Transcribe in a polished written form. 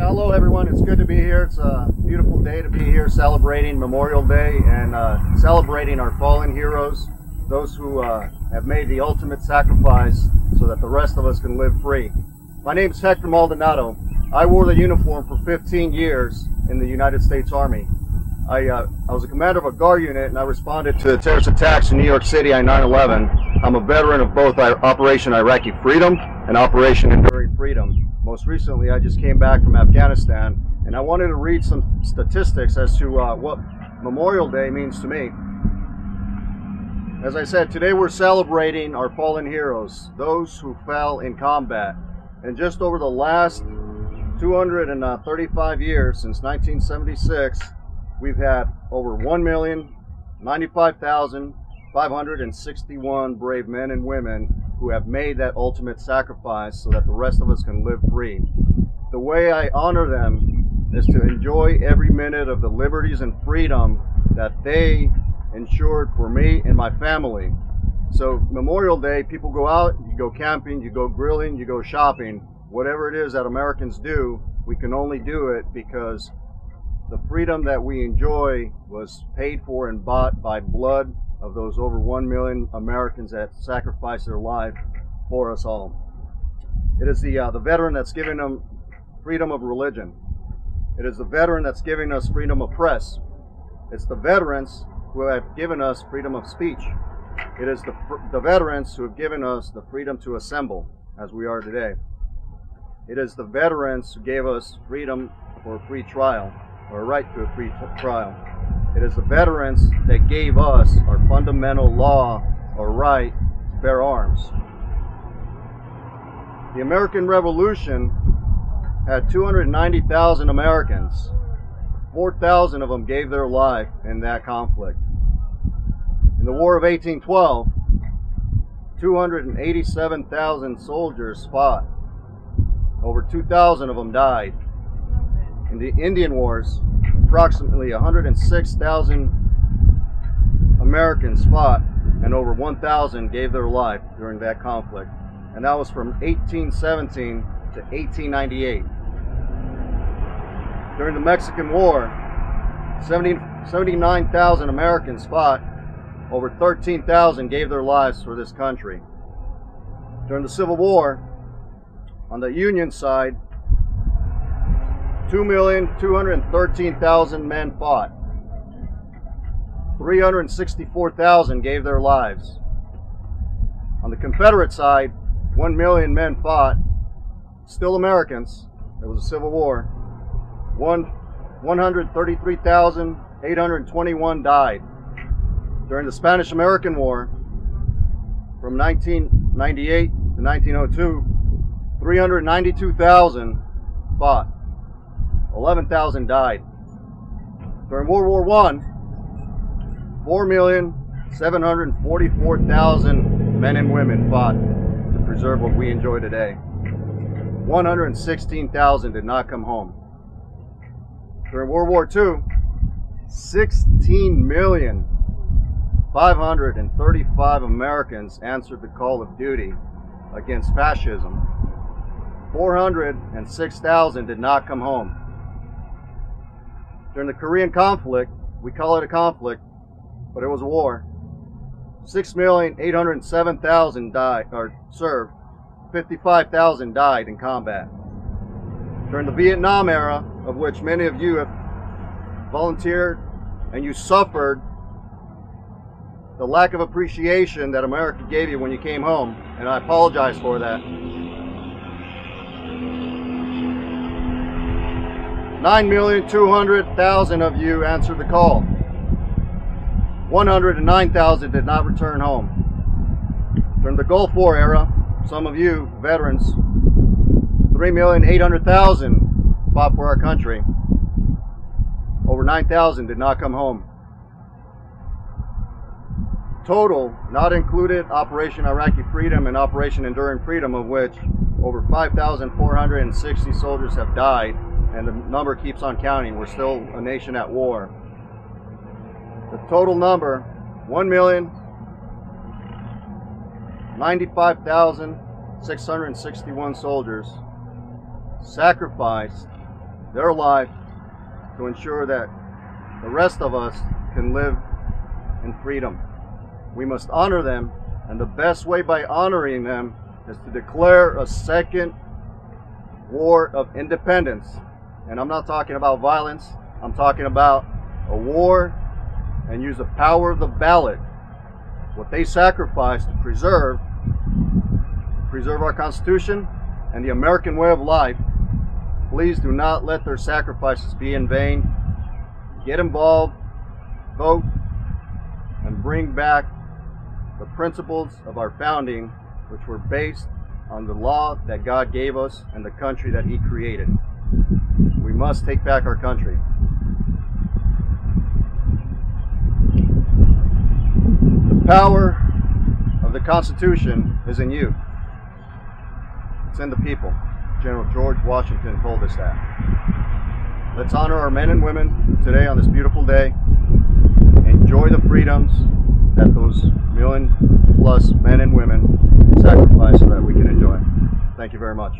Hello everyone, it's good to be here. It's a beautiful day to be here celebrating Memorial Day and celebrating our fallen heroes, those who have made the ultimate sacrifice so that the rest of us can live free. My name is Hector Maldonado. I wore the uniform for 15 years in the United States Army. I was a commander of a guard unit and I responded to the terrorist attacks in New York City on 9/11. I'm a veteran of both Operation Iraqi Freedom and Operation Enduring Freedom. Most recently, I just came back from Afghanistan, and I wanted to read some statistics as to what Memorial Day means to me. As I said, today we're celebrating our fallen heroes, those who fell in combat. And just over the last 235 years, since 1976, we've had over 1,095,561 brave men and women who have made that ultimate sacrifice so that the rest of us can live free. The way I honor them is to enjoy every minute of the liberties and freedom that they ensured for me and my family. So Memorial Day, people go out, you go camping, you go grilling, you go shopping. Whatever it is that Americans do, we can only do it because the freedom that we enjoy was paid for and bought by blood of those over 1 million Americans that sacrificed their life for us all. It is the veteran that's giving them freedom of religion. It is the veteran that's giving us freedom of press. It's the veterans who have given us freedom of speech. It is the veterans who have given us the freedom to assemble as we are today. It is the veterans who gave us freedom for a free trial, or a right to a free trial. It is the veterans that gave us our fundamental law or right to bear arms. The American Revolution had 290,000 Americans. 4,000 of them gave their life in that conflict. In the War of 1812, 287,000 soldiers fought. Over 2,000 of them died. In the Indian Wars, approximately 106,000 Americans fought and over 1,000 gave their life during that conflict. And that was from 1817 to 1898. During the Mexican War, 79,000 Americans fought, over 13,000 gave their lives for this country. During the Civil War, on the Union side, 2,213,000 men fought. 364,000 gave their lives. On the Confederate side, 1 million men fought, still Americans. It was a civil war. 133,821 died. During the Spanish-American War, from 1998 to 1902, 392,000 fought. 11,000 died. During World War I, 4,744,000 men and women fought to preserve what we enjoy today. 116,000 did not come home. During World War II, 16,535,000 Americans answered the call of duty against fascism. 406,000 did not come home. During the Korean conflict, we call it a conflict, but it was a war. 6,807,000 died or served. 55,000 died in combat. During the Vietnam era, of which many of you have volunteered and you suffered the lack of appreciation that America gave you when you came home, and I apologize for that. 9,200,000 of you answered the call. 109,000 did not return home. During the Gulf War era, some of you veterans, 3,800,000 fought for our country. Over 9,000 did not come home. Total, not included Operation Iraqi Freedom and Operation Enduring Freedom, of which over 5,460 soldiers have died, and the number keeps on counting. We're still a nation at war. The total number, 1,095,661 soldiers sacrificed their life to ensure that the rest of us can live in freedom. We must honor them, and the best way by honoring them is to declare a second war of independence. And I'm not talking about violence, I'm talking about a war, and use the power of the ballot, what they sacrificed to preserve our Constitution and the American way of life. Please do not let their sacrifices be in vain. Get involved, vote, and bring back the principles of our founding, which were based on the law that God gave us and the country that He created. We must take back our country. The power of the Constitution is in you. It's in the people. General George Washington told us that. Let's honor our men and women today on this beautiful day. Enjoy the freedoms that those million plus men and women sacrificed so that we can enjoy. Thank you very much.